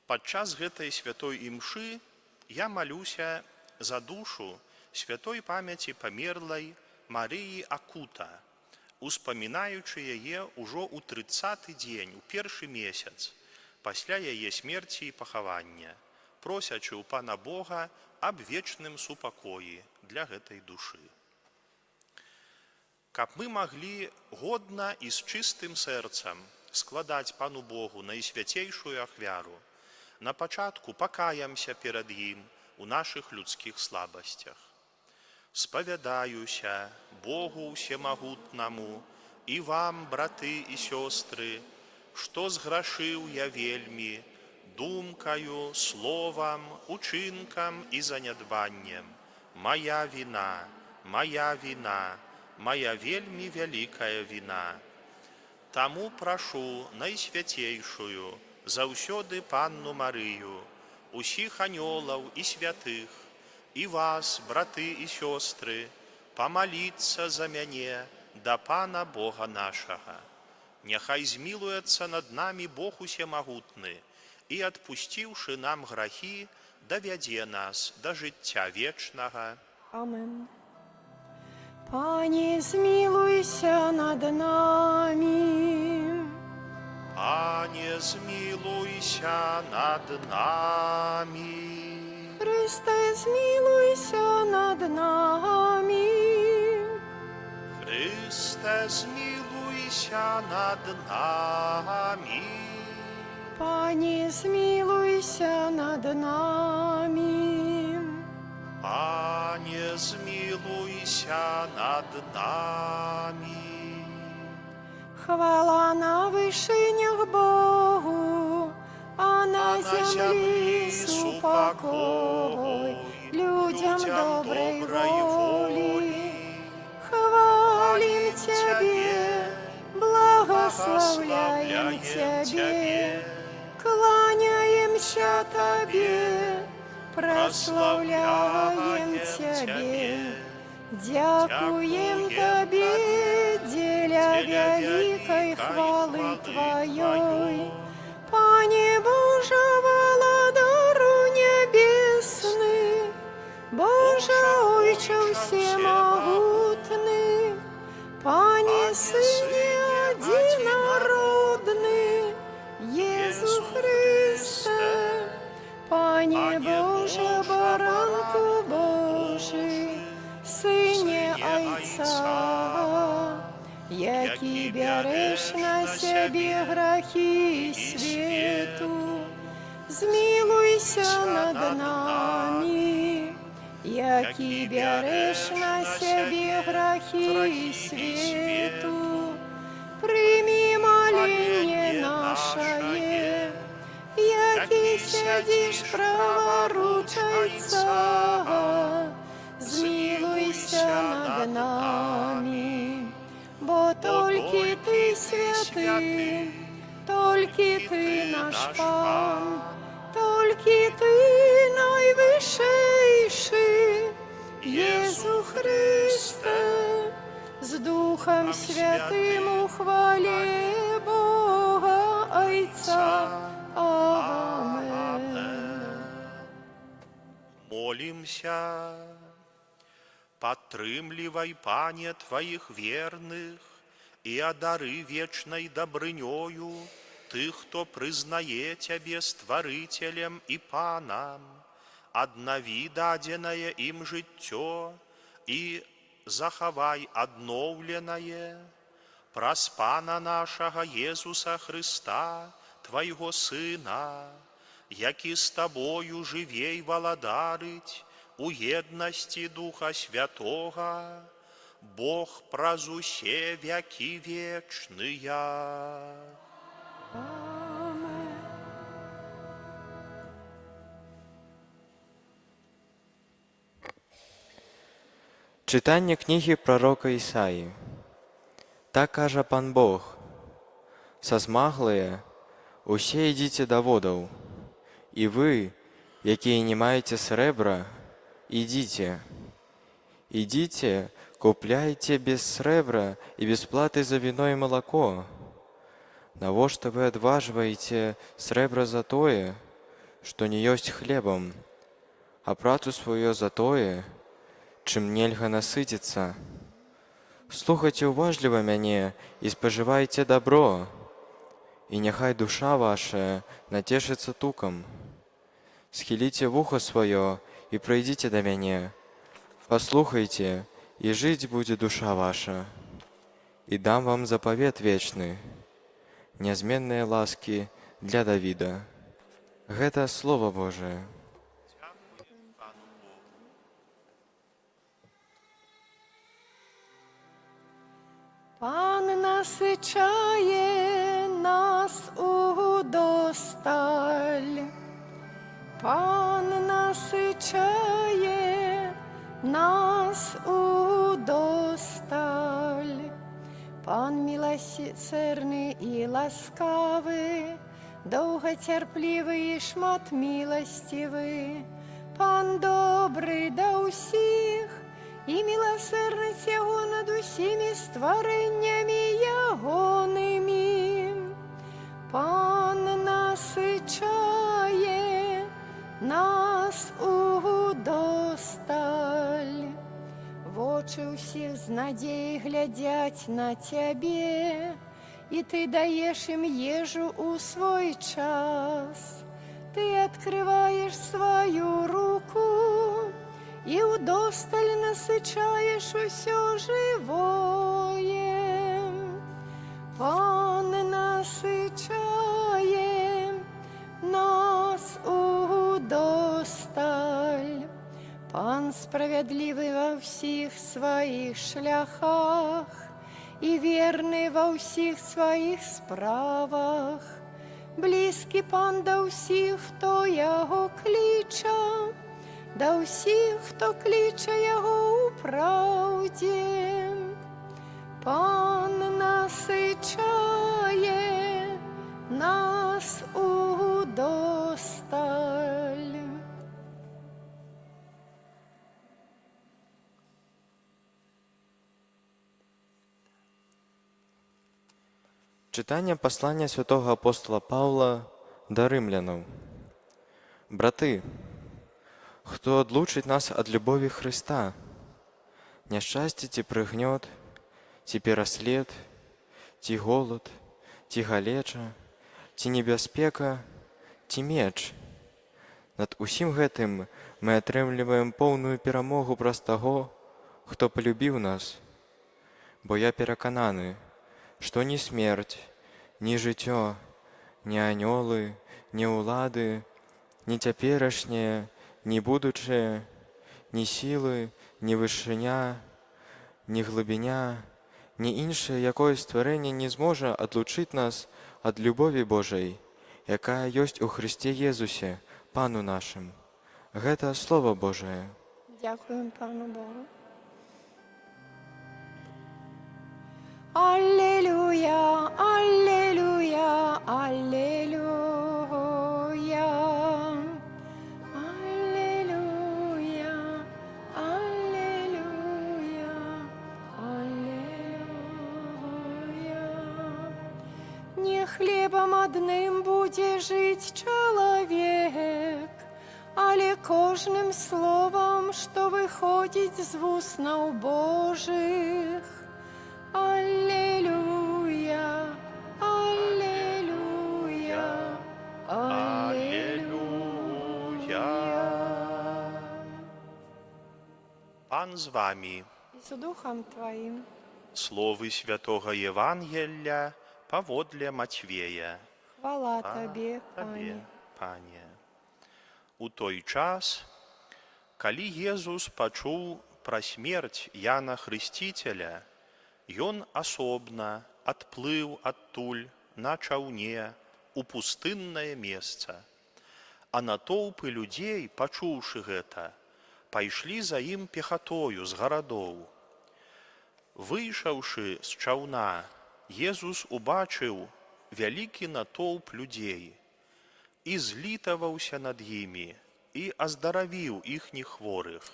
Падчас гэтай святой імшы я малюся за душу святой памяці памерлай Марыі Акута, успамінаючы яе ўжо ў 30-й дзень, у першы месяц, пасля яе смерці і пахавання, просячы ў Пана Бога аб вечным супакоі для гэтай душы. Каб мы маглі годна і з чыстым сэрцам складаць Пану Богу найсвяцейшую ахвяру, на пачатку пакаямся перад ім у нашых людскіх слабасцях. Спавядаюся Богу ўсемагутнаму і вам, браты і сёстры, што зграшыў я вельмі думкаю, словам, учынкам і занядбаннем. Мая віна, мая віна, мая вельмі вялікая віна. Таму прашу найсвяцейшую заўсёды Панну Марыю, усіх анёлаў і святых, і вас, браты і сёстры, памаліцца за мяне да Пана Бога нашага. Няхай змілуецца над намі Бог усемагутны і, адпусціўшы нам грахі, давядзе нас да жыцця вечнага. Амен. Пане, змілуйся над намі. Пане, змілуйся над намі. Христе, змілуйся над намі. Христе, змілуйся над намі. Пане, змілуйся над намі. Пане, змілуйся над намі. Хвала на вишинях Богу, а на землі супокой людям доброй воли. Хвалим Тебе, благословляем Тебе, кланяемся Тебе, прославляем Тебе, дякуем Тебе, деля великой хвалы Твоей. Пане Боже, владару небесный, Боже, Отче всемогутный, Пане Сыне единородный, Иисус Христе, Пане Боже, Баранку Божий, Сыне Отца, який береш на себе грехи свету, змилуйся над нами, який береш на себе грехи свету, прими моление наше, який сидишь праворуч Отца, змилуйся над нами. Бо только Ты святый, только Ты наш Пан, только Ты наивысший, Иисус Христе, с Духом Святым у хвале Бога Отца. Амен. Молимся. Падтрымлівай, Пане, Твоих верных и одары вечной добрынёю тых, кто признае Тебе Стварителем и Паном, аднаві дадзенае им жыццё и захавай адноўленае праз Пана нашага Иисуса Христа, Твоего Сына, які з Тобою жыве і валадарыць у еднасці Духа Святога, Бог праз усе вякі вечныя. Амен. Читання книги пророка Ісаї. Так каже Пан Бог: «Созмаглые, усе ідіце до водаў, і вы, якія не маеце срэбра, ідіце. Ідіце, купляйце без срэбра і без платы за віно і малако. Навошта вы адважваеце срэбра за тое, што не ёсць хлебам, а працу сваю за тое, чым нельга насыціцца. Слухайце уважліва мяне і спажывайце дабро, і няхай душа ваша нацешыцца тукам. Схіліце вуха сваё і прыйдзіце да мяне, паслухайце, і жыць будзе душа ваша. І дам вам запавет вечны, нязменныя ласкі для Давіда. Гэта Слова Божае. Пан насичає нас удосталь. Пан насичає нас удосталь. Пан милосердний і ласкавий, довготерпливий і шматмилостивий. Пан добрий до усіх, і милосердність Його над усіми створеннями Ягоними. Пан насичає нас удосталь. В очі усіх з надією глядять на Тебе, і Ти даєш їм їжу у свій час. Ти відкриваєш свою руку, і удосталь насичаєш усе живое. Пан насичає нас удосталь. Пан справедливий во всіх своїх шляхах і вірний во всіх своїх справах. Близький Пан до всіх, хто Його кличе, до всіх, хто кличе Його у правді. Пан насичає нас удосталь. Читання послання святого апостола Павла до римлянам. Брати, хто одлучить нас от любові Христа? Нещастя ті пригнет, ті переслід, ті голод, ті галеча, ті небяспека, ті меч. Над усім гэтым мы атрымліваем поўную перамогу праз таго, хто полюбіў нас. Бо я перакананы, што ні смерць, ні жыццё, ні анёлы, ні ўлады, ні цяперашняе, ні будучае, ні сілы, ні вышыня, ні глыбіня, ні іншае якое стварэнне не зможа адлучыць нас ад любові Божай, якая ёсць у Хрысце Езусе, Пану нашым. Гэта Слова Божае. Дякуємо Пану Богу. Аллилуйя, аллилуйя, аллилуйя. Аллилуйя, аллилуйя, аллилуйя. Не хлебом одним буде жить чоловік, але кожним словом, що виходить з вуст Божих. Аллилуйя, аллилуйя, аллилуйя. Пан з вами. І з Духом Твоїм. Словы святого Євангелія паводле Матвея. Хвала Тобі, Табе, Пане. Пане. У той час, калі Езус пачуў пра смерць Яна Хрысціцеля, ён асобна адплыў адтуль на чаўне у пустыннае месца. А натоўпы людзей, пачуўшы гэта, пайшлі за ім пехатою з гарадоў. Выйшаўшы з чаўна, Езус убачыў вялікі натоўп людзей і злітаваўся над імі і аздаравіў іхніх хворых.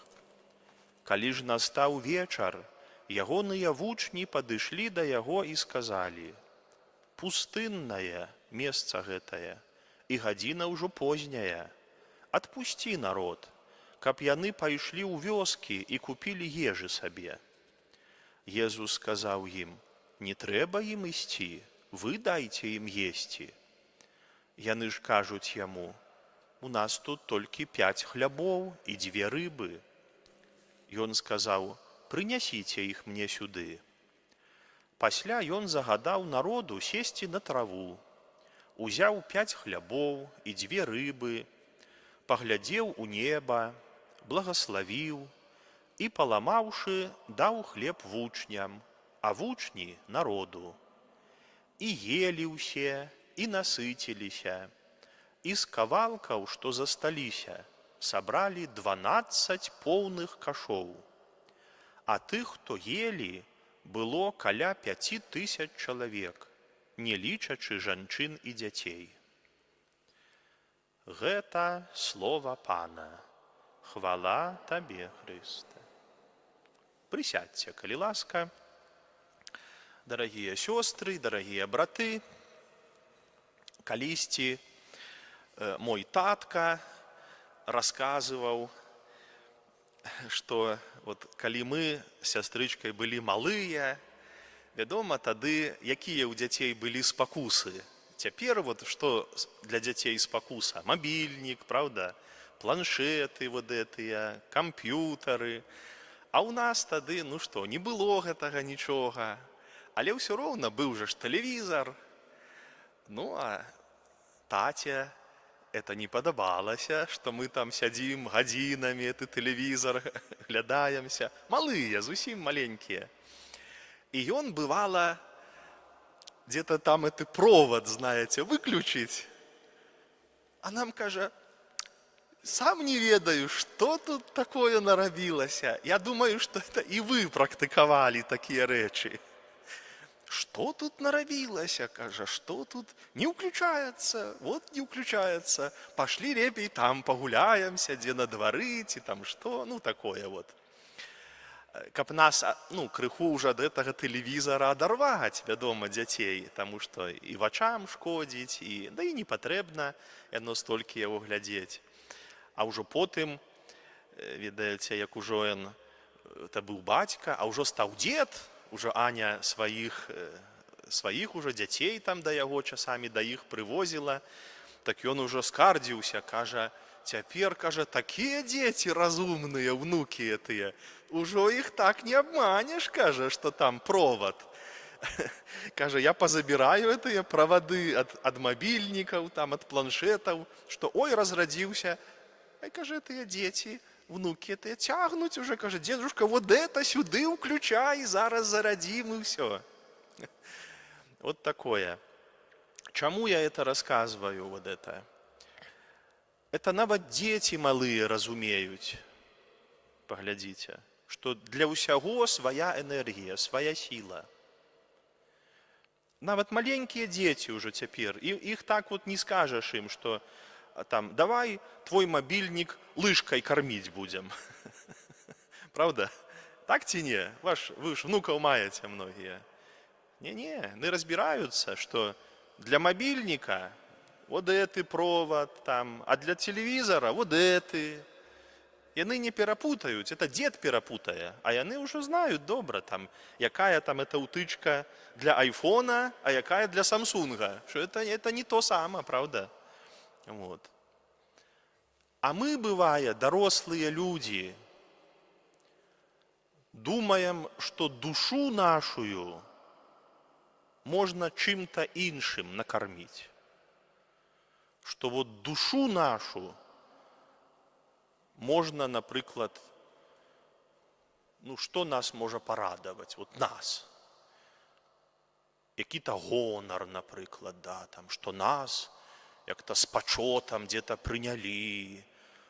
Калі ж настаў вечар, ягоныя вучні падышлі да яго і сказалі: «Пустыннае месца гэтае, і гадзіна ўжо позняя. адпусці народ, каб яны пайшлі ў вёскі і купілі ежы сабе. Езус сказаў ім: не трэба ім ісці, вы дайце ім есці. Яны ж кажуць яму: у нас тут толькі 5 хлябоў і 2 рыбы. Ён сказаў: прынясіце іх мне сюды. Пасля ён загадаў народу сесці на траву, узяў 5 хлябоў і 2 рыбы, паглядзеў у неба, благаславіў і, паламаўшы, даў хлеб вучням, а вучні народу. І елі ўсе, і насыціліся, і з кавалкаў, што засталіся, сабралі 12 поўных кашоў. А тых, хто елі, было каля 5000 чалавек, не лічачы жанчын і дзяцей. Гэта слова Пана. Хвала табе, Хрысте. Прысядьце, калі ласка. Дарагія сёстры, дарагія браты, калісьці мой татка расказваў, што калі мы з сястрычкай былі малыя, вядома, тады якія ў дзяцей былі спакусы. Цяпер што для дзяцей спакуса? Мабільнік, правда? Планшеты гэтыя, камп'ютары. А ў нас тады, не было гэтага нічога. Але ўсё роўна быў жа ж тэлевізар. А таце это не падабалася, што мы там сядзім гадзінамі, ты тэлевізар, глядаемся. Малыя, зусім маленькія. І ён, бывала, где-то там этот провод, знаете, выключить. А нам кажа: сам не ведаю, что тут такое нарабілася. Я думаю, что это и вы практиковали такие рэчы. Что тут нарабілася, кажа, что тут не включается, не включается. Пошли лепей там погуляемся, где на двары, ці там что, такое . Каб нас, крыху ўжо ад гэтага тэлевізара адарваць, вядома, дзяцей, таму што і вачам шкодзіць, да і не патрэбна яно столькі яго глядзець. А ўжо потым, ведаеце, як ужо ён, это быў бацька, а ўжо стаў дзед, ужо Аня сваіх ужо дзяцей там да яго часамі да іх прывозіла, так ён ужо скардзіўся, кажа: цяпер, кажа, такія дзеці разумныя, внукі гэтыя, ужо іх так не абманеш, кажа, што там провод. Кажа, я позабіраю гэтыя правады ад мабільнікаў, там, ад планшетаў, што ой, разрадзіўся. А кажа, тыя дзеці, внукі гэтыя цягнуць уже, кажа, дзедушка, это сюды ўключай, зараз зарадзім і ўсё. Такое. Чаму я это рассказываю, это? Это нават дзеці малыя разумеюць, паглядзіце, што для ўсяго свая энергія, свая сіла. Нават маленькія дзеці ўжо цяпер, іх так не скажаш ім, што там, давай твой мабільнік лыжкай карміць будзем. Правда? Так ці не? Вы ж внукаў маеце многія. Не, яны разбіраюцца, што для мабільніка эты провод там, а для телевизора эты. Яны не перапутаюць, это дед перапутае, а яны ўжо знаюць добра, там, якая там эта утычка для айфона, а якая для самсунга, что это не то само, правда? А мы, бывае, дарослыя людзі, думаем, што душу нашую можна чым-то іншым накарміць. Што душу нашу можна, напрыклад, што нас можа парадаваць, нас. Які-то гонар, напрыклад, там, што нас як-то з пачотам где-то прынялі,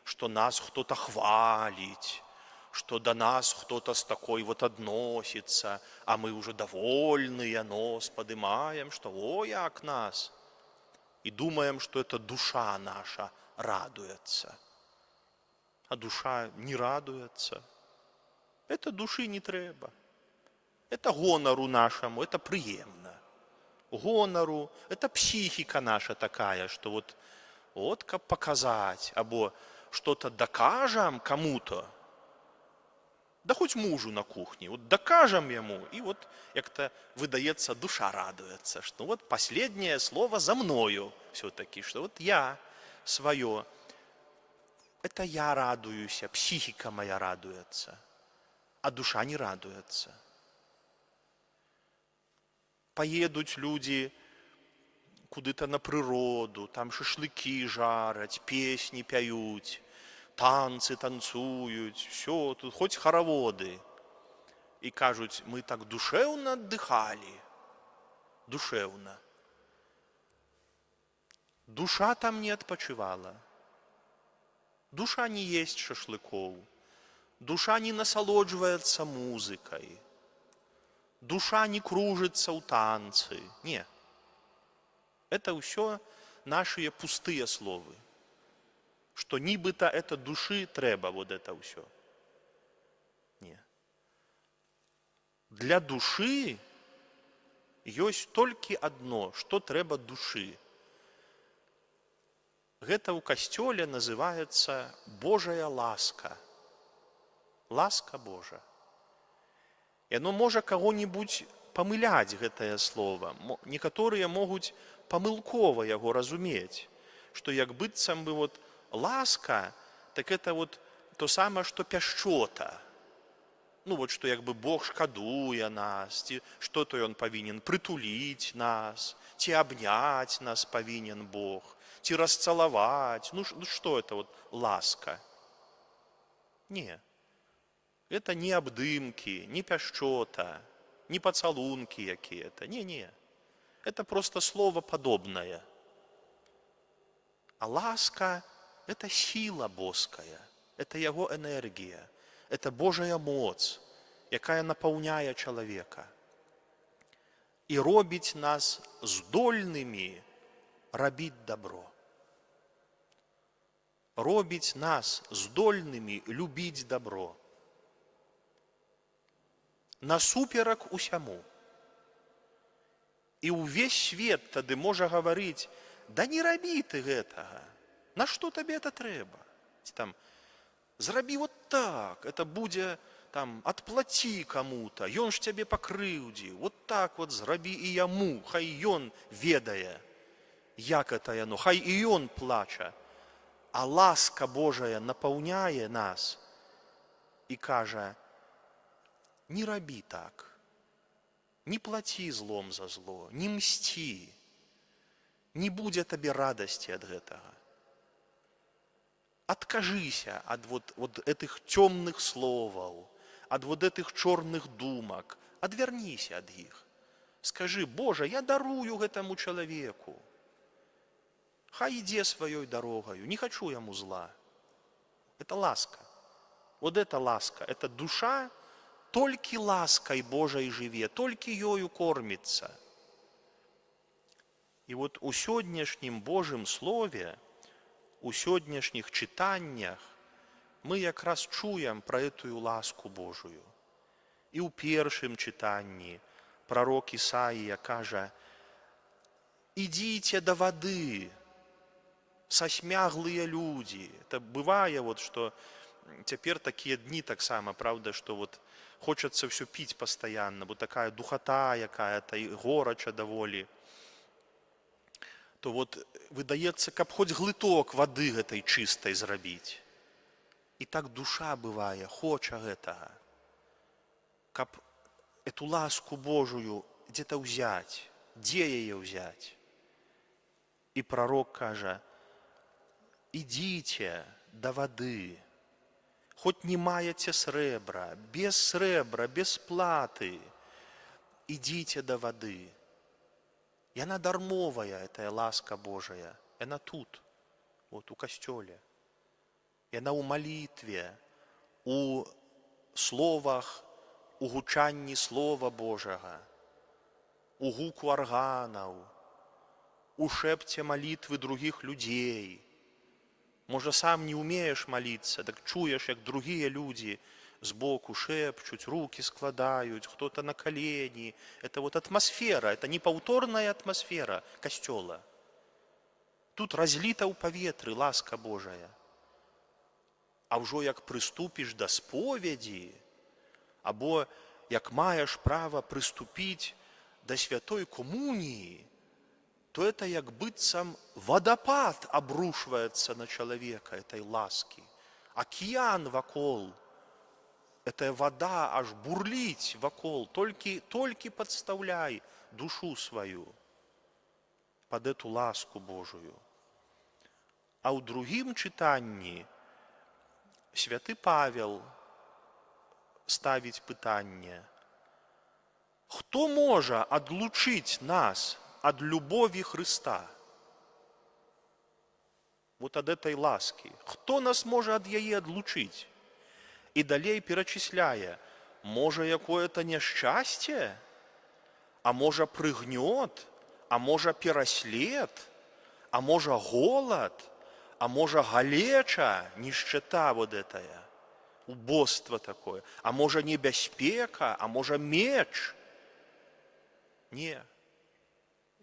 што нас хто-то хваліць, што да нас хто-то з такой адносіцца, а мы ўжо давольныя, нос падымаем, што як нас. И думаем, что это душа наша радуется. А душа не радуется. Это души не трэба. Это гонору нашему, это приемно. Гонору, это психика наша такая, что Вот как показать, або что-то докажем кому-то, да хоть мужу на кухне, вот докажем ему, и вот как-то выдается, душа радуется, что вот последнее слово за мною все-таки, что вот я свое, это я радуюсь, психика моя радуется, а душа не радуется. Поедут люди куды-то на природу, там шашлыки жарять, песни пяют, танцы танцуют, все, тут хоть хороводы. І кажуть, ми так душевно отдыхали, душевно. Душа там не отпочивала. Душа не есть шашлыков. Душа не насолодживается музыкой. Душа не кружится у танцы. Не. Это все наши пустые словы. Что нібито это души треба, вот это все. Не. Для души есть только одно, что треба души. Это у касцёле называется Божая ласка. Ласка Божа. И оно может кого-нибудь помылять, гэтае слово. Некоторые могут помылково его разуметь, что як быццам бы вот ласка, так это вот то самое, что пяшчота. Ну вот, что як бы Бог шкадуе нас, ці что-то он повинен притулить нас, ці обнять нас повинен Бог, ці расцеловать. Ну что это вот ласка? Не. Это не обдымки, не пяшчота, не поцелунки какие-то. Не. Это просто слово подобное. А ласка – это сила боская, это его энергия, это Божая моц, якая наполняє чоловіка. І робить нас здольними робить добро. Робить нас здольними любить добро. Насуперак усяму. І увесь свет тады можа гаварыць, да не рабі ты гэтага, на што табе это трэба? Ці там, зрабі вот так, это будзе, там, отплати кому-то, ён ж цябе пакрыўдзіў, вот так вот зрабі і яму, хай ён ведае, як это яно, хай і ён плача. А ласка Божая напаўняе нас і кажа, не рабі так, не плаці злом за зло, не мсці, не будзе табе радасці ад гэтага. Откажися от вот этих темных словов, от вот этих черных думок, отвернися от них. Скажи, Боже, я дарую этому человеку. Хай иде своей дорогою, не хочу ему зла. Это ласка. Вот это ласка, это душа, только лаской Божией живе, только ею кормится. И вот у сённяшнім Божьем Слове, у сённяшніх читаннях мы якраз чуем про эту ласку Божию. І ў першым читанні пророк Ісаія каже, «Идите до воды, сосмяглые люди». Это бывает, вот, что теперь такие дни так само, правда, что вот хочется все пить постоянно, вот такая духота какая-то, и горача доволі. То вот выдаецца, каб хоць глыток вады гэтай чыстай зрабіць. І так душа бывае, хоча гэтага. Каб эту ласку Божую где-то взять, где яе взять? И пророк кажа, идите до воды, хоть не маете сребра, без платы, идите до воды. И она дармовая, эта ласка Божия. Она тут, вот у костёле. И она у молитве, у словах, у гучанні Слова Божага, у гуку органов, у шепте молитвы других людей. Может, сам не умеешь молиться, так чуешь, как другие люди сбоку шепчут, руки складают, кто-то на колени. Это вот атмосфера, это не повторная атмосфера костёла. тут разліта ў паветры ласка Божая. А ўжо як прыступіш да споведзі, або як маеш права прыступіць да святой комуніі, то это як быццам водопад обрушивается на человека этой ласки. Океан вокол, эта вода аж бурлить вокол. Только подставляй душу свою под эту ласку Божию. А у другим читанні святы Павел ставить пытанне: хто можа адлучыць нас от любови Христа? Вот от этой ласки. Кто нас может от яе отлучить? И далей перечисляя: може якое-то несчастье, а може прыгнет, а може пераслед, а може голод, а може галеча, нищета вот этая, убоство такое, а може небяспека, а може меч. Не.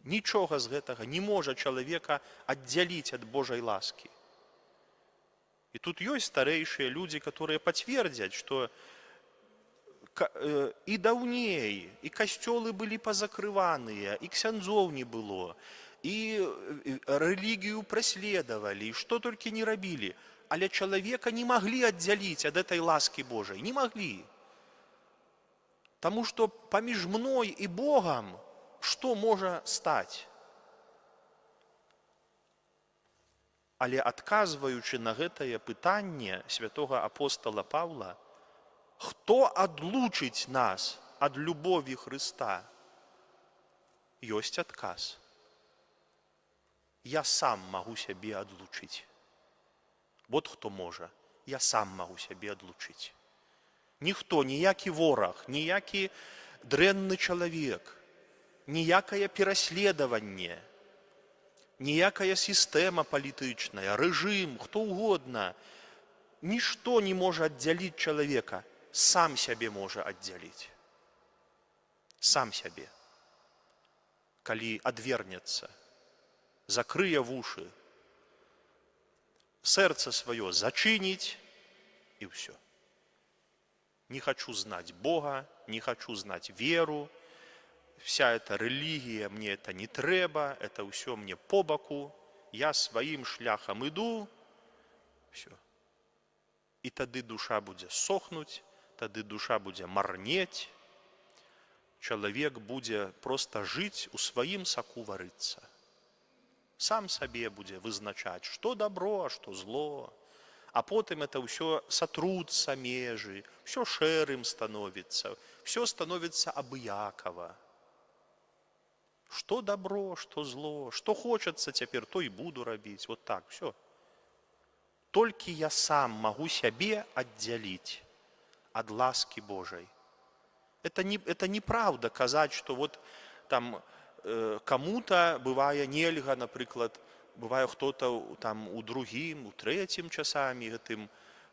Нічога з гэтага не можа чалавека аддзяліць ад Божай ласкі. І тут ёсць старэйшыя людзі, которые пацвердзяць, што і даўней, і касцёлы былі пазакрываныя, і ксяндзоў не было, і рэлігію праследавалі, і што толькі не рабілі, але чалавека не маглі аддзяліць ад этой ласкі Божай, не маглі. Таму што паміж мной і Богам што можа стаць? Але адказваючы на гэтае пытанне святога апостала Павла, хто адлучыць нас ад любові Хрыста? Ёсць адказ. Я сам магу сябе адлучыць. Вот хто можа. Я сам магу сябе адлучыць. Ніхто, ніякі вораг, ніякі дрэнны чалавек, ніякае пераследаванне, ніякая сістэма палітычная, рэжым, хто угодна, нішто не можа аддзяліць чалавека, сам сябе можа аддзяліць. Сам сябе. Калі адвернецца, закрые вушы, сэрца сваё зачыніць, і ўсё. Не хочу знать Бога, не хочу знать веру, вся эта религия, мне это не трэба, это все мне по боку, я своим шляхом иду, все. И тады душа будзе сохнуть, тады душа будзе марнеть, человек будзе просто жить у сваім саку варыцца. Сам сабе будзе вызначаць, что добро, а что зло. А потым это все сатруцца межы, все шэрым становится, все становится абыякова. Что добро, что зло, что хочется теперь, то и буду рабіць. Вот так, все. Только я сам могу себе отделить от ласки Божией. Это неправда казать, что вот там кому-то бывае нельга, например, бывае кто-то там у другим, у третьим часами гэтым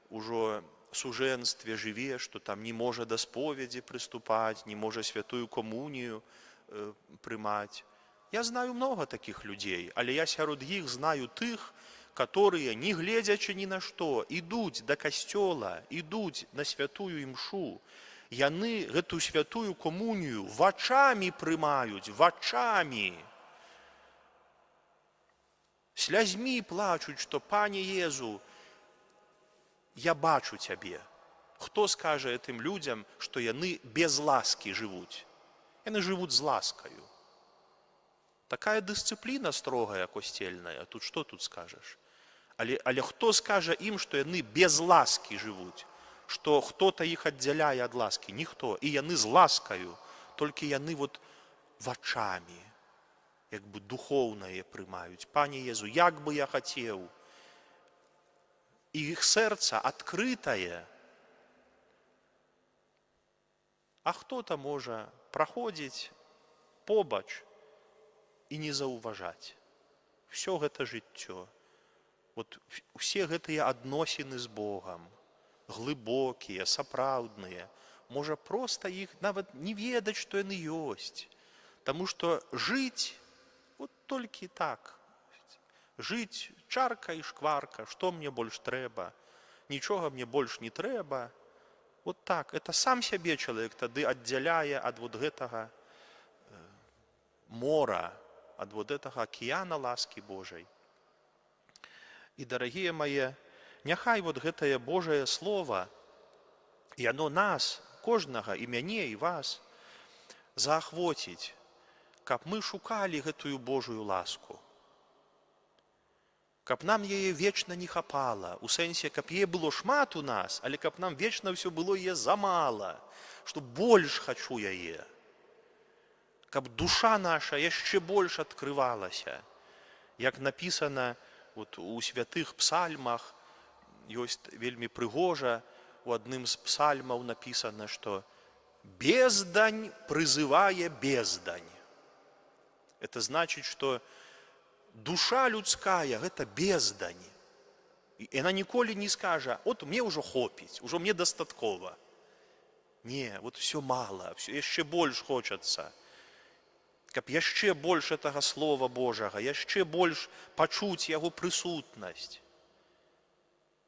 ужо сужэнстве жыве, что там не может до споведи приступать, не может святую коммунию прымаць. Я знаю много таких людей, але я сярод іх знаю тых, которые, не гледзячы ні на што, ідуць да касцёла, ідуць на святую імшу. Яны гэту святую комунію вачамі прымаюць, вачамі. Слязьмі плачуць, што Пане Езу, я бачу Цябе. Хто скажа гэтым людзям, што яны без ласкі жывуць? Яны жывуць з ласкаю. Такая дысцыпліна строгая, косцельная, тут што тут скажаш? Але хто скажа ім, што яны без ласкі жывуць? Што хто-то іх аддзяляе ад ласкі? Ніхто. І яны з ласкаю, толькі яны вот вачамі, як бы духоўнае прымаюць. Пане Езу, як бы я хацеў. І іх сэрца адкрытае. А хто-то можа праходзіць побач і не заўважаць. Всё гэта жыццё. Вот усе гэтыя адносіны з Богам, глыбокія, сапраўдныя, можа проста іх нават не ведаць, што яны ёсць. Таму што жыць вот толькі так, Жыць чарка і шкварка, што мне больш трэба, нічога мне больш не трэба. Вот так, это сам сябе чалавек тады аддзяляе ад вот гэтага мора, ад вот гэтага акіяна ласкі Божай. І, дарагія мае, няхай вот гэтае Божае Слова, і оно нас, кожнага, і мяне, і вас, заахвоціць, каб мы шукалі гэтую Божую ласку. Каб нам яе вечна не хапала, у сэнсе, каб яе было шмат у нас, але каб нам вечна ўсё было яе замала, што больш хачу яе. Каб душа наша яшчэ больш адкрывалася. Як напісана вот, у святых псальмах, ёсць вельмі прыгожа, у адным з псальмаў напісана, што бездань прызывае бездань. Это значит, что душа людская – это бездань. И она ніколі не скажа, от мне ўжо хопіць, ужо мне дастаткова. Не, вот все мало, все яшчэ больш хочацца. Каб яшчэ больш гэтага Слова Божага, яшчэ больш пачуць яго прысутнасць.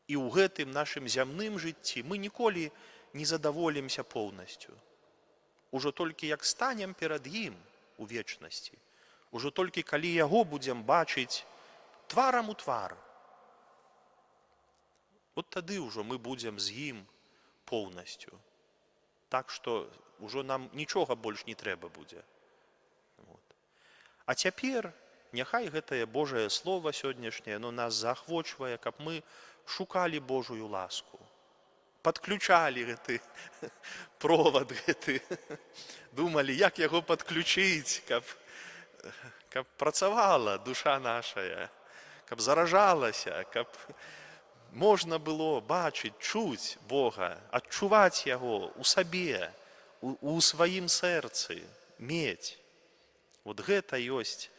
І ў гэтым нашым зямным жыцці мы ніколі не задаволімся поўнасцю. Ужо толькі як станем перад ім у вечнасці, ужо толькі калі яго будзем бачыць тварам у твар, от тады ўжо мы будзем з ім поўнасцю. Так што ўжо нам нічога больш не трэба будзе. А цяпер няхай гэтае Божае Слова сённяшняе, оно нас заахвочвае, каб мы шукалі Божую ласку, падключалі гэты провад гэты, думалі, як яго падключыць, каб працавала душа нашая, каб заражалася, каб можна было бачыць, чуць Бога, адчуваць яго у сабе, у сваім сэрцы, мець. Вот гэта ёсць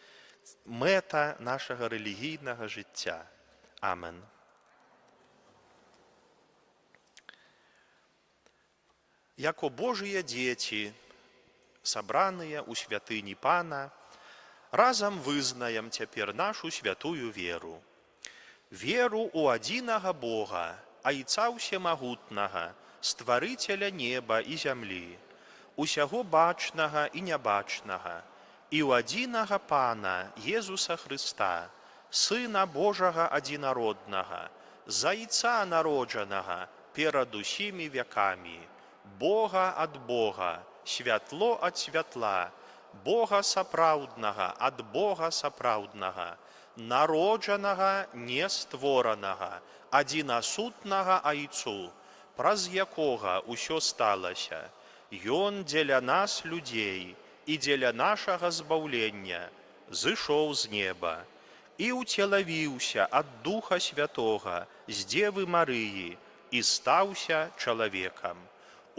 мэта нашага рэлігійнага жыцця. Амен. Яко Божыя дзеці, сабраныя ў святыні Пана, разам вызнаем цяпер нашу святую веру. Веру ў адзінага Бога, Айца ўсемагутнага, стварыцеля неба і зямлі, усяго бачнага і нябачнага, і ў адзінага Пана Езуса Хрыста, Сына Божага адзінароднага, з Айца народжанага перад усімі вякамі, Бога ад Бога, святло ад святла, Бога сапраўднага ад Бога сапраўднага, народжанага нестворанага, адзінасутнага Айцу, праз якога ўсё сталася. Ён дзеля нас, людзей, і дзеля нашага збаўлення зышоў з неба і ўцелавіўся ад Духа Святога з Дзевы Марыі і стаўся чалавекам.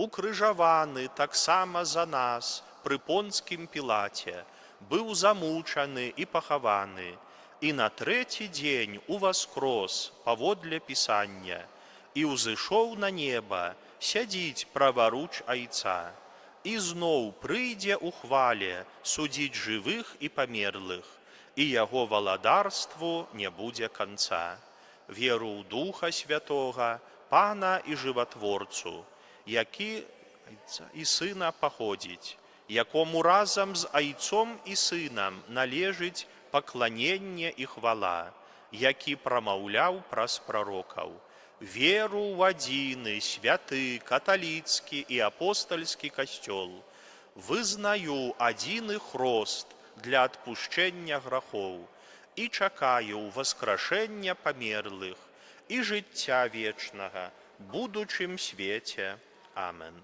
Укрыжаваны таксама за нас пры Понскім Пілаце, быў замучаны і пахаваны, і на трэці дзень уваскрос паводле Пісання, і ўзышоў на неба, сядзіць праваруч Айца, і зноў прыйдзе ў хвале судзіць жывых і памерлых, і яго валадарству не будзе канца. Веру ў Духа Святога, Пана і Жыватворцу, які і Сына паходзіць, якому разам з Айцом і Сынам належыць пакланенне і хвала, які прамаўляў праз прарокаў. Веру ў адзіны, святы, каталіцкі і апостальскі касцёл, вызнаю адзіны хрост для адпушчэння грахоў і чакаю васкрашэння памерлых і жыцця вечнага, будучым свеце. Амен.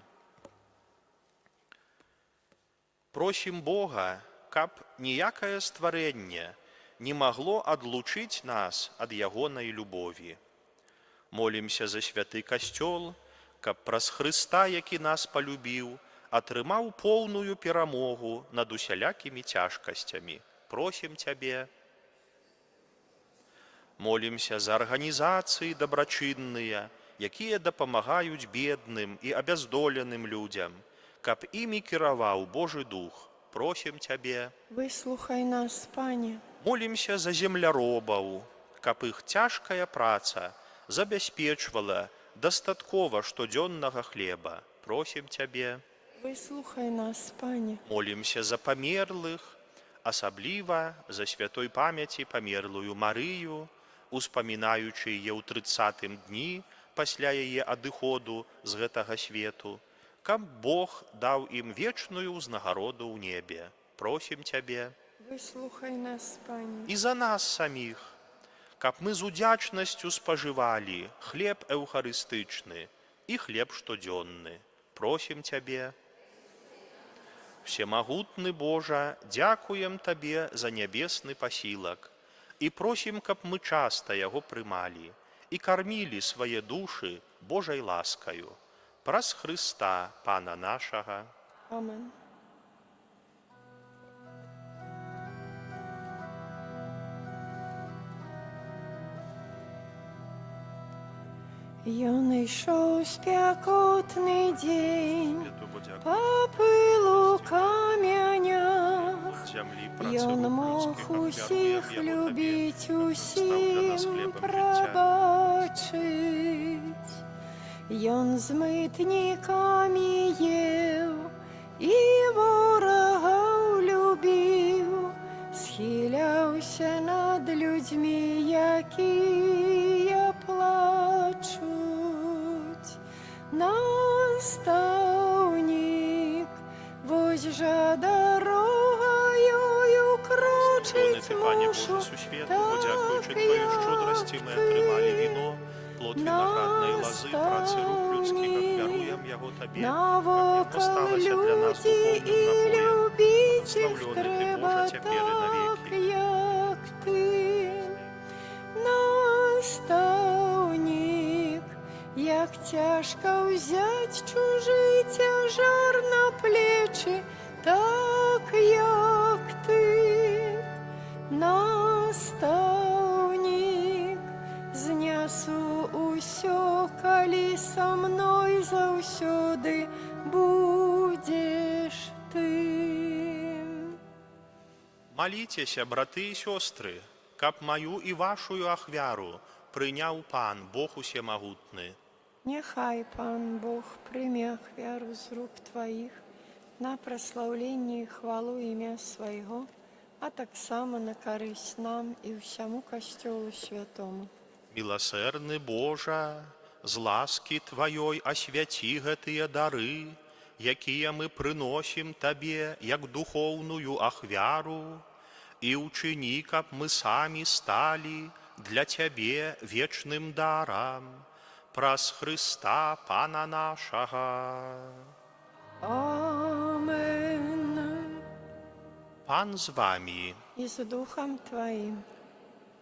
Просім Бога, каб ніякае стварэнне не магло адлучыць нас ад ягонай любові. Молімся за святы касцёл, каб праз Хрыста, які нас палюбіў, атрымаў поўную перамогу над усялякімі цяжкасцямі. Просім Цябе. Молімся за арганізацыі дабрачынныя, якія дапамагаюць бедным і абяздоленым людзям, каб імі кіраваў Божы Дух. Просім Цябе. Выслухай нас, Пане. Молімся за земляробаў, каб іх цяжкая праца забяспечвала дастаткова штодзённага хлеба. Просім Цябе. Выслухай нас, Пане. Молімся за памерлых, асабліва за святой памяці памерлую Марыю, успамінаючы яе ў 30-м дні пасля яе адыходу з гэтага свету, каб Бог даў ім вечную ўзнагароду ў небе. Просім Цябе. Выслухай нас, Пане. І за нас саміх, каб мы з удзячнасцю спажывалі хлеб эўхарыстычны і хлеб штодзённы. Просім Цябе. Всемагутны Божа, дзякуем Табе за нябесны пасілак і просім, каб мы часта яго прымалі і кармілі свае душы Божай ласкаю. Праз Хрыста, Пана нашага. Амен. Ён ішоў спякотны дзень, па пылу камянях. Ён мог усіх любіць, усім прабачыць. Ён з мытнікамі еў і ворагаў любіў, схіляўся над людзьмі, якія плачуць. Настаўнік, вось жа дарогаю крочыць мушу, Бо дзякуючы Тваёй шчодрасці мы атрымалі віно, плод вінаграднай лазы, працы рук людскіх, ахвяруем яго Табе, навокал людзі і любіць іх трэба так, як Ты. Настаўнік, як цяжка ўзяць чужы цяжар на плечы, так, як Ты. Настаўнік, знясу ўсё, калі са мной заўсёды будзеш Ты. Маліцеся, браты і сёстры, каб маю і вашую ахвяру прыняў Пан, Бог усемагутны. Няхай Пан Бог прыме ахвяру з рук Тваіх на праслаўленне і хвалу імя Свайго, а таксама на карысць нам і ўсяму Касцёлу святому. Міласэрны Божа, з ласкі Тваёй асвяці гэтыя дары, якія мы прыносім Табе як духоўную ахвяру, і ўчыні, каб мы самі сталі для Цябе вечным дарам. Праз Хрыста, Пана нашага. Амен. Пан з вамі. І з духам Тваім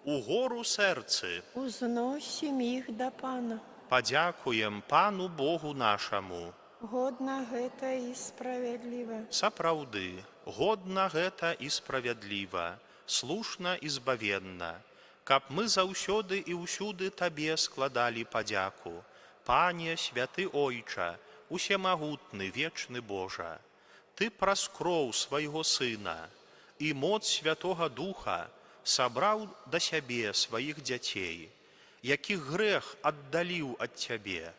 Угору сэрцы узносім іх да Пана. падзякуем Пану Богу нашаму. Годна гэта і справядліва. Сапраўды, годна гэта і справядліва, слушна і збавенна, каб мы заўсёды і ўсюды Табе складалі падзяку. Пане, святы Ойча, усемагутны, вечны Божа, Ты праз кроў свайго Сына і моц Святога Духа сабраў да сябе сваіх дзяцей, якіх грэх аддаліў ад Цябе,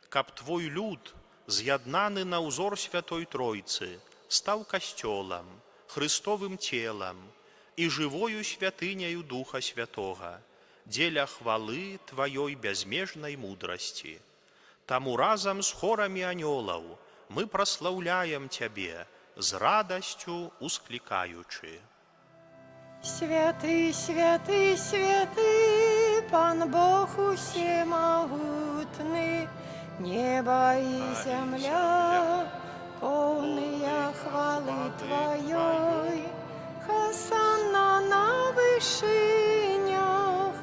каб Твой люд, з'яднаны на ўзор Святой Тройцы, стаў касцёлам, Хрыстовым целам і жывою святыняю Духа Святога, дзеля хвалы Тваёй бязмежнай мудрасці. Таму разам з хорамі анёлаў мы праслаўляем Цябе, з радасцю усклікаючы. Святы, святы, святы, Пан Бог усемагутны, неба і зямля, поўныя хвалы Тваёй. Хасана на вышынях,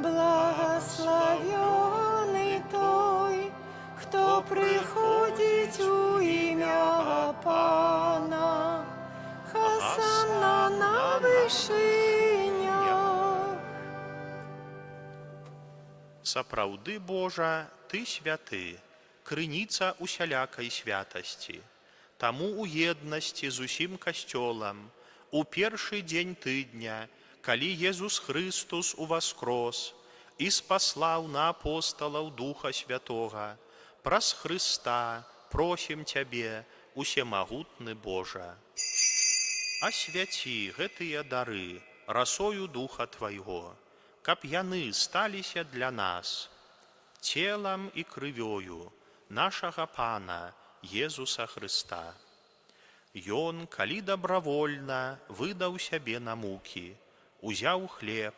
благословёны той, хто прыходзіць у імя Пана. Хасана на вышынях. Сапраўды, Божа, Ты святы, крыніца усялякай святасці. Таму у еднасці з усім касцёлам у першы дзень тыдня, калі Езус Христус уваскрос і спаслаў на апосталаў Духа Святога, праз Христа просім Цябе, усемагутны Божа. Асвяці гэтыя дары расою Духа Твайго, каб яны сталіся для нас целам і крывёю нашага Пана Езуса Христа. Ён, калі добравольна выдаў сябе на мукі, узяў хлеб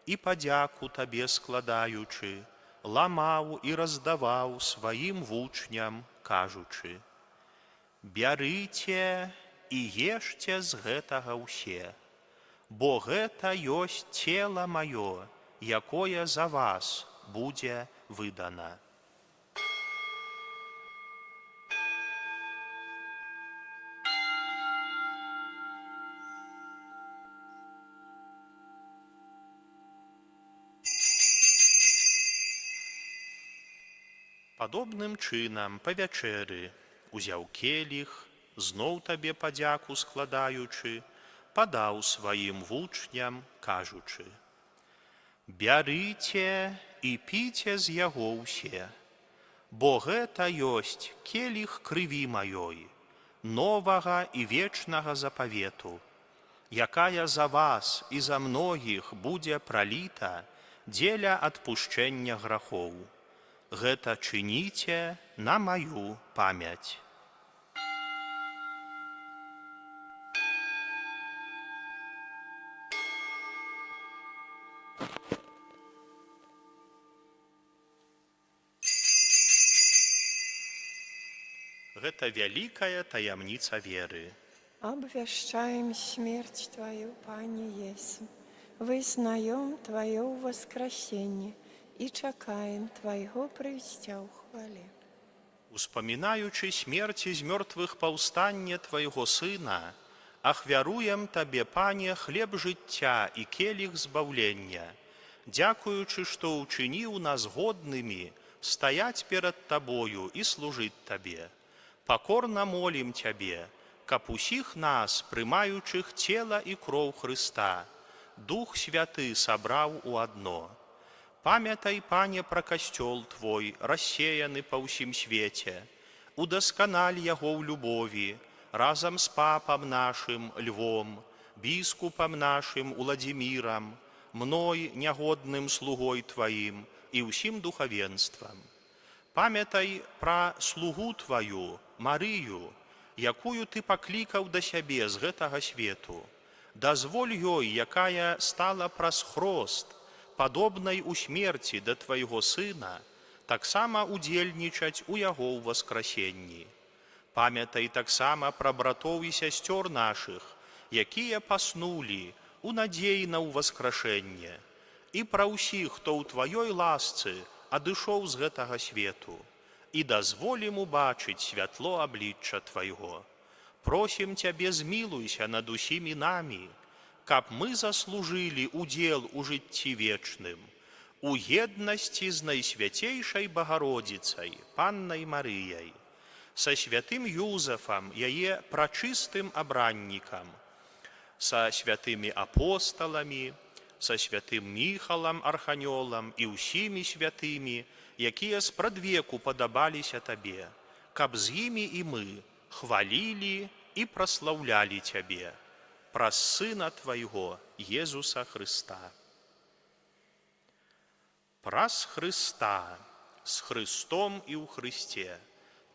і падзяку Табе складаючы, ламаў і раздаваў сваім вучням, кажучы: «Бярыце і ешце з гэтага ўсе, бо гэта ёсць цела маё, якое за вас будзе выдана». Падобным чынам па вячэры узяў келіх, зноў Табе падзяку складаючы, падаў сваім вучням, кажучы: «Бярыце і піце з яго ўсе, бо гэта ёсць келіх крыві маёй, новага і вечнага запавету, якая за вас і за многіх будзе праліта дзеля адпушчэння грахоў. Гэта чыніце на маю памяць». Гэта вялікая таямніца веры. Обвящаем смерть Твою, Пане Єсу, вызнаем Твое воскресение и чакаем Твайго прыйсця ў хвале. Успамінаючы смерці з мёртвых паўстання Твайго Сына, ахвяруем Табе, Пане, хлеб жыцця і келіх збаўлення, дзякуючы, што ўчыніў нас годнымі стаяць перад Табою і служыць Табе. Пакорна молім Цябе, каб усіх нас, прымаючых цела і кроў Хрыста, Дух Святы сабраў у адно. Памятай, Пане, пра касцёл Твой, рассеяны па ўсім свеце, удасканаль яго ў любові, разам з папам нашым Львом, біскупам нашым Уладзімірам, мной, нягодным слугой Тваім і ўсім духавенствам. Памятай пра слугу Тваю, Марыю, якую Ты паклікаў да сябе з гэтага свету. Дазволь ёй, якая стала праз хрост, падобнай у смерці да Твайго Сына, таксама удзельнічаць у яго ўваскрасенні. Памятай таксама пра братоў і сясцёр нашых, якія паснулі у надзеі на ўваскрашэнне, і пра ўсіх, хто ў Тваёй ласцы адышоў з гэтага свету, і дазволім убачыць святло аблічча Твайго. Просім Цябе, змілуйся над усімі намі, каб мы заслужылі удзел у жыцці вечным, у еднасці з Найсвяцейшай Багародзіцай, Паннай Марыяй, са святым Юзафам, яе прачыстым абраннікам, са святымі апосталамі, са святым Міхалам Арханёлам і ўсімі святымі, якія спрадвеку падабаліся Табе, каб з імі і мы хвалілі і праслаўлялі Цябе праз Сына Твайго, Езуса Хрыста. Праз Хрыста, з Хрыстом і ў Хрысце,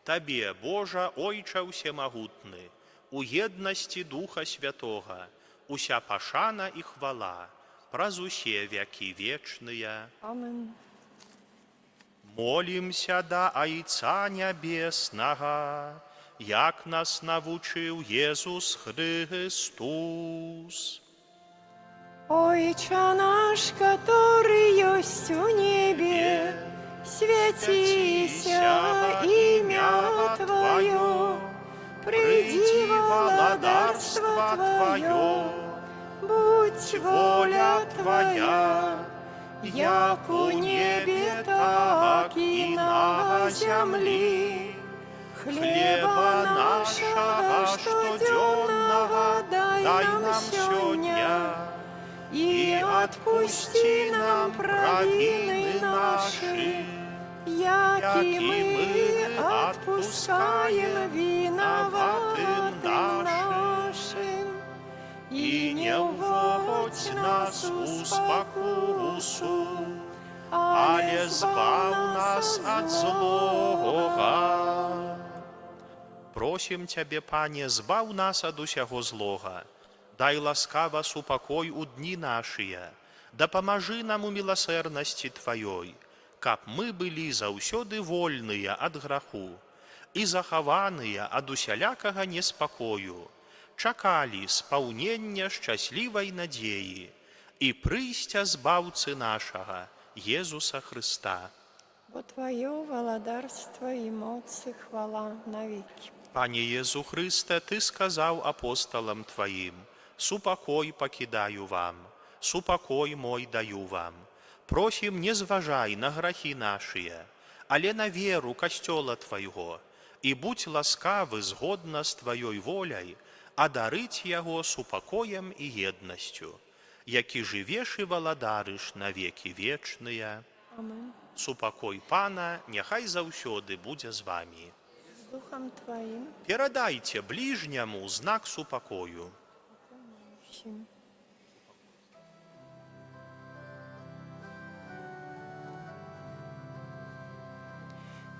Табе, Божа, Ойча ўсемагутны, у еднасці Духа Святога, уся пашана і хвала, праз усе вякі вечныя. Амен. Молімся да Айца Нябеснага, як нас навучыў Езус Христус. Отче наш, который есть у небе, святися имя Твое, приди владарство Твое, будь воля Твоя, як у небе, так и на земле. Хлеба нашего штоденного дай нам сегодня, адпусці нам правіны нашы, які ми адпускаем вінаватым нашим. І не ўводзь нас у спакусу, але збаў нас ад злога. Просім Цябе, Пане, збаў нас ад усяго злога. Дай ласкава супакой у дні нашыя, дапамажы нам у міласэрнасці Тваёй, каб мы былі заўсёды вольныя ад граху і захаваныя ад усялякага неспакою, чакалі спаўнення шчаслівай надзеі і прыйсця збаўцы нашага, Езуса Хрыста. Бо Твоё валадарства і моц і хвала навеки. Пане Езу Хрысте, Ты сказаў апосталам Тваім: «Супакой пакідаю вам, супакой мой даю вам». Просім, не зважай на грахі нашыя, але на веру касцёла Твайго, і будь ласкавы згодна з Тваёй воляй адарыць яго супакоем і еднасцю, які жывеш і валадарыш на векі вечныя. Амин. Супакой Пана няхай заўсёды будзе з вамі. З Духом Твоїм. Перадайце бліжняму знак супакою. Всім.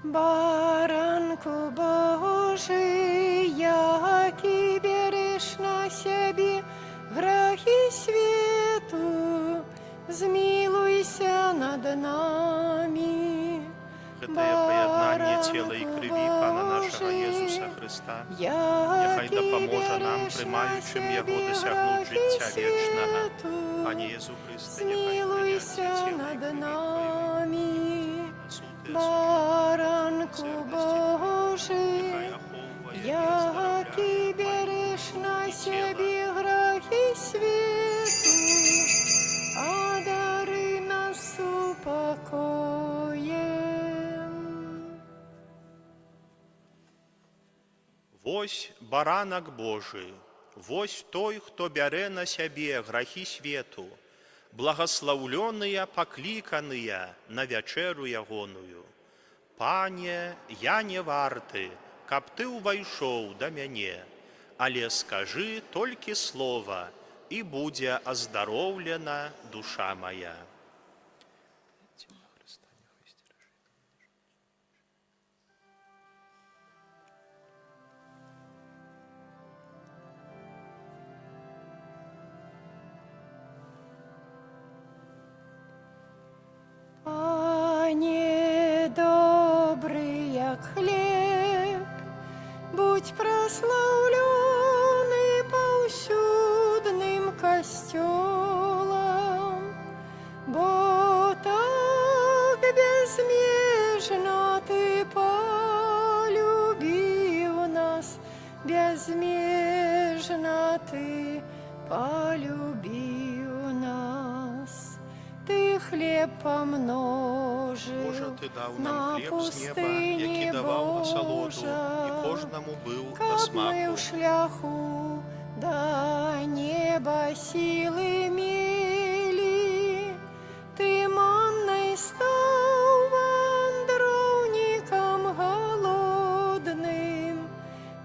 Баранку Божий, який береш на себе грехи світу, змилуйся над нами. Гэтае паяднанне цела і крыві Пана нашага Езуса Хрыста няхай дапаможа нам, прымаючым яго, дасягнуць жыцця вечнага. Пане Езу Хрысте, няхай Змилуйся над прыняцце нами. Баранку Божий, який береш на себе грехи світу, одари нас упокоєм. Вось баранак Божы, вось той, хто бярэ на сябе грахі свету, благаслаўлёныя, пакліканыя на вячэру ягоную. Пане, я не варты, каб Ты ўвайшоў да мяне, але скажы толькі слова, і будзе аздароўлена душа мая. Пане добрый, як хлеб, будь прославленный паўсюдным костёлом, бо так безмежно Ты полюбил нас, безмежно Ты полюбил нас. Ты хлеб помножил Божа, Ты даў на нам хлеб з неба, які пустыні даваў асалоду, і Божа, кожнаму быў да каб мы смаку. ў шляху да неба сілы мелі. Ты маннай стаў вандроўнікам галодным,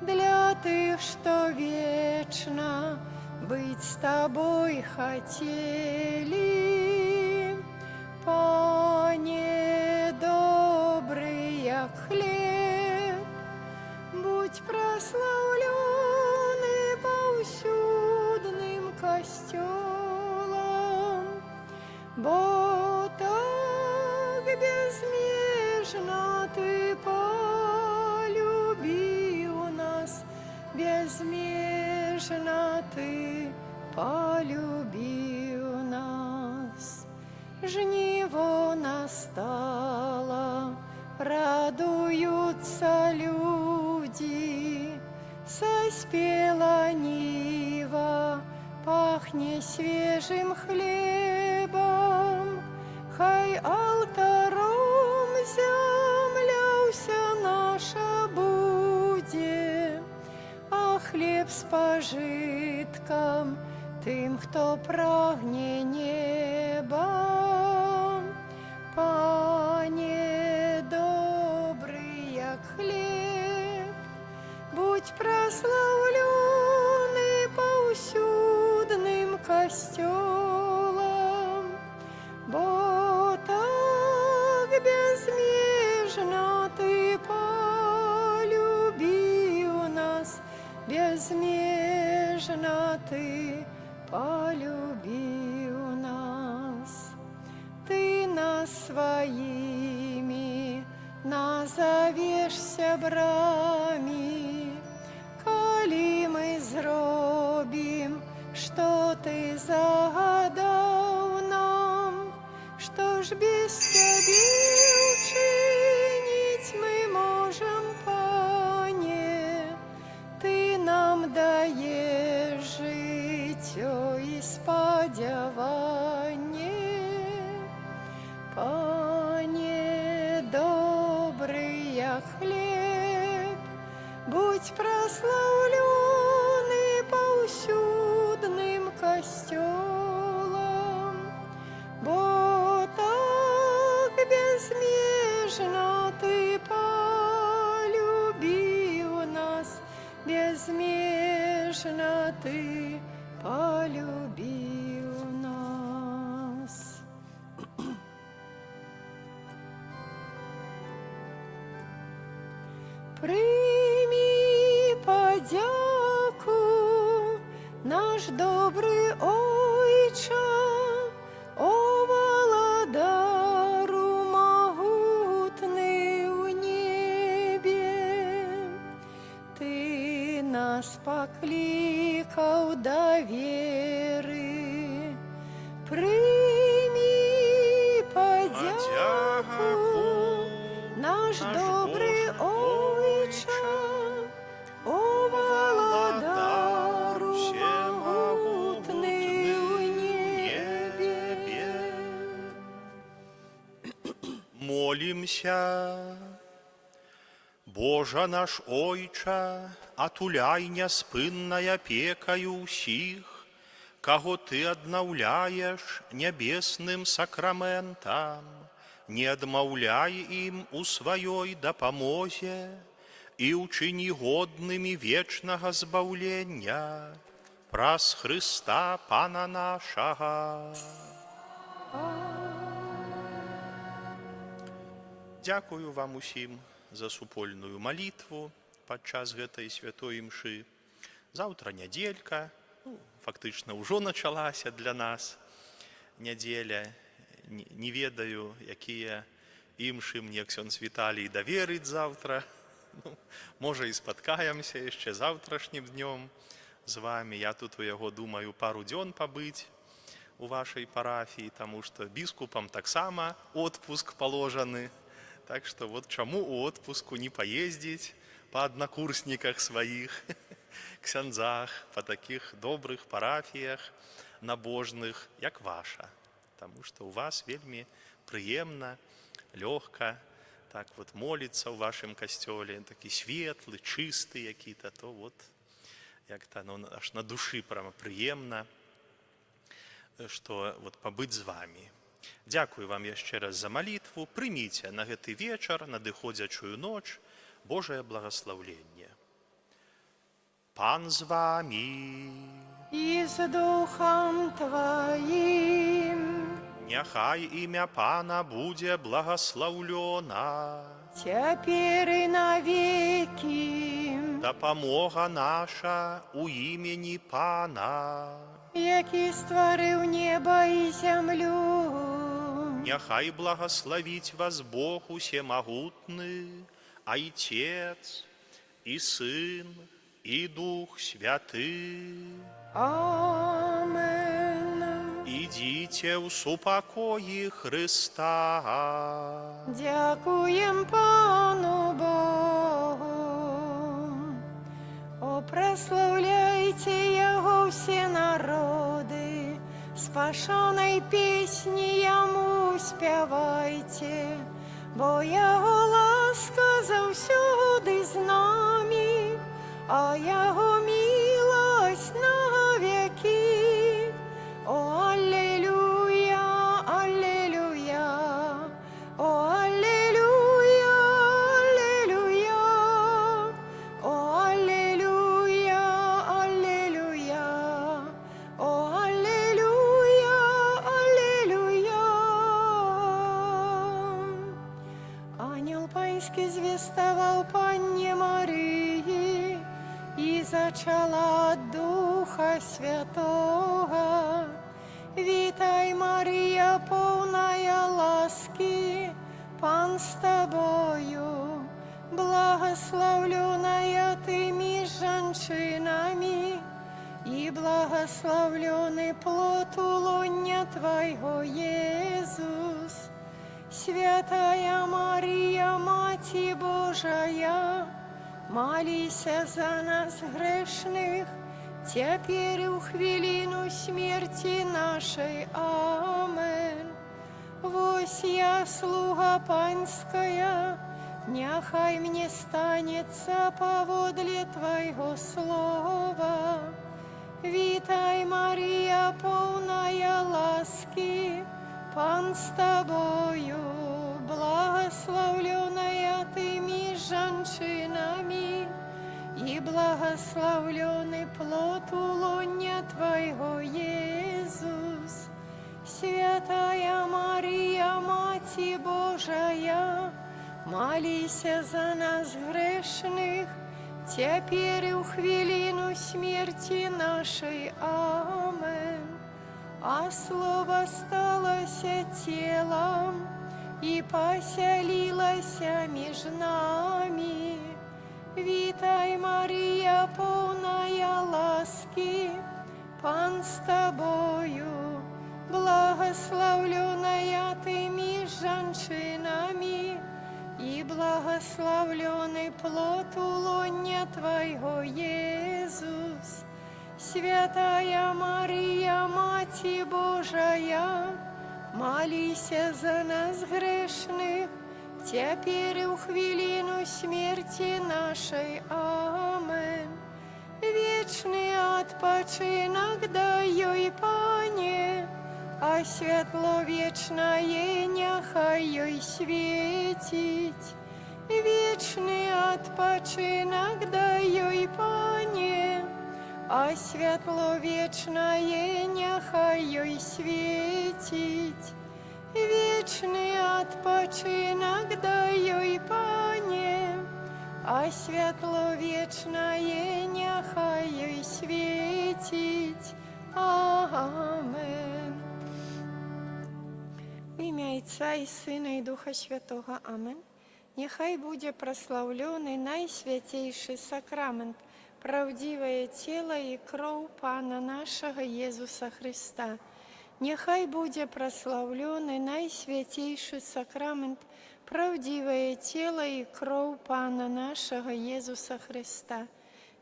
для тых, што вечна быць з Табой хацелі. Пане добрый, як хлеб, будь прославленный паўсюдным костёлом, бо так безмежно Ты полюбил нас, безмежно Ты полюбил нас. Жниво настало, радуются люди, соспела нива, пахнет свежим хлебом. Хай алтаром земля вся наша буде, а хлеб с пожитком тым, хто прагне не безмежно Ты полюбил нас, безмежно Ты полюбил нас. Ты нас своими назовешься брами, коли мы зробим, что Ты загадал нам, что ж без Тебе учинить мы можем, Пане? Ты нам даешь життя и сподівання. Пане, добрый я хлеб, будь прославленный повсюдным костелом, бо так безмежно Ты полюбил нас, безмежно Ты полюбил нас. Прийми подяку, наш добрий Ойче, о володару могутний у небі. Ти нас покликав до віри, прийми подяку, наш добрий Ойче, о володару могутний у небі. Молимся. Боже наш Ойче, отуляй неспынной опекою усіх, кого Ты аднаўляеш небесным сакраментам, не адмаўляй ім у сваёй дапамозе і ўчыні годнымі вечнага збаўлення праз Хрыста Пана нашага. Дзякую вам усім за супольную малітву падчас гэтай святой імшы. Заўтра нядзелька, фактычна ўжо началася для нас нядзеля. Не ведаю, якія імшы мне ксёндз Віталій даверыць заўтра. Можа, і спаткаемся яшчэ заўтрашнім днём з вами. Я тут у яго думаю пару дзён пабыць у вашай парафіі, таму што біскупам таксама отпуск положаны. Так што вот чаму у отпуску не паездзіць па аднакурсніках сваіх, ксяндзах, па такіх добрых парафіях набожных, як ваша. Таму што ў вас вельмі прыемна, лёгка так вот моліцца ў вашым касцёле, такі светлы, чысты які-то, то вот як-то аж на душы прямо прыемна, што вот пабыць з вами. Дзякую вам яшчэ раз за малітву. Прыміце на гэты вечар, надыходзячую ноч, Божае благаслаўленне. Пан з вами. І з духом Твоим. Няхай імя Пана будзе благаслаўлёна. Цяпер і навекі. Дапамога наша у імені Пана, які стварыў неба і зямлю. Няхай благословить вас Бог усемогутный, Отец и Сын и Дух Святый. Амен. Идите в супокої Христа. Дякуем Пану Богу. О, прославляйте Его все народы, спашаной песни Ему спявайте, бо Его ласка завсюди з нами, а Его милость на веки. О, аллилуйя, аллилуйя, о, аллилуйя, аллилуйя, о, аллилуйя, аллилуйя, о, аллилуйя, аллилуйя. Панський звістував Панні Марії, і зачала от Духа Святого. Вітай, Марія, повная ласки, Пан з тобою, благословленная ты меж женщинами, и благословленный плод улоня Твоего, Иисус. Святая Мария, Мати Божия, молися за нас грешных, теперь и в хвилину смерти нашей. Амен. Вось я, слуга Панская, нехай мне станется поводле Твоего слова. Вітай, Марія, повная ласки, Пан з тобою, благословленная ты меж женщинами, и благословленный плод улоня Твоего, Иисус. Святая Мария, Мати Божия, молися за нас грешных, теперь и в хвилину смерти нашей. Амен. А Слово сталося телом и поселилося меж нами. Вітай, Марія, повная ласки, Пан з тобою, благословленная ты меж женщинами, и благословленный плод улоня Твоего, Иисус. Святая Мария, Мати Божия, молися за нас грешных, теперь и в хвилину смерти нашей. Амен. Вечный отпочинок дай ей, Пане, а світло вічне нехай ей світить. Вічний відпочинок дай ей, Пане, а світло вічне нехай ей світить. Вічний відпочинок дай ей, Пане, а світло вічне нехай ей світить. Амен. В ім'я Отця і Сина, і Духа Святого. Амен. Нехай буде прославлений найсвятейший сакрамент, правдивое тело и кровь Пана нашего Иисуса Христа. Нехай буде прославлений найсвятейший сакрамент, правдивое тело и кровь Пана нашего Иисуса Христа.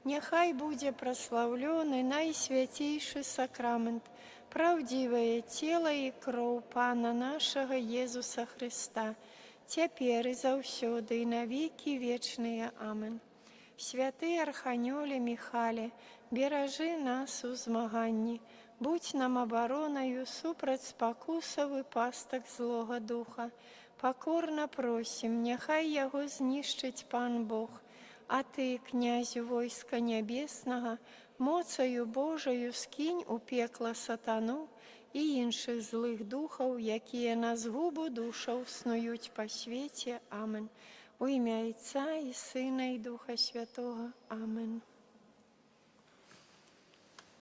Нехай буде прославлений найсвятейший сакрамент, правдивое тело и кровь Пана нашего Иисуса Христа, теперь и завсёды, и на веки вечные. Амен. Святий Арханьоле Михале, бережи нас у змаганні, будь нам обороною супроть спокусов и пасток злого духа. Покорно просим, нехай його знищить Пан Бог, а ти, князю войска небесного, моцею Божою скинь у пекло сатану і інших злих духов, які на згубу душов снують по світі. Амен. У ім'я Отця і Сина, і Духа Святого. Амен.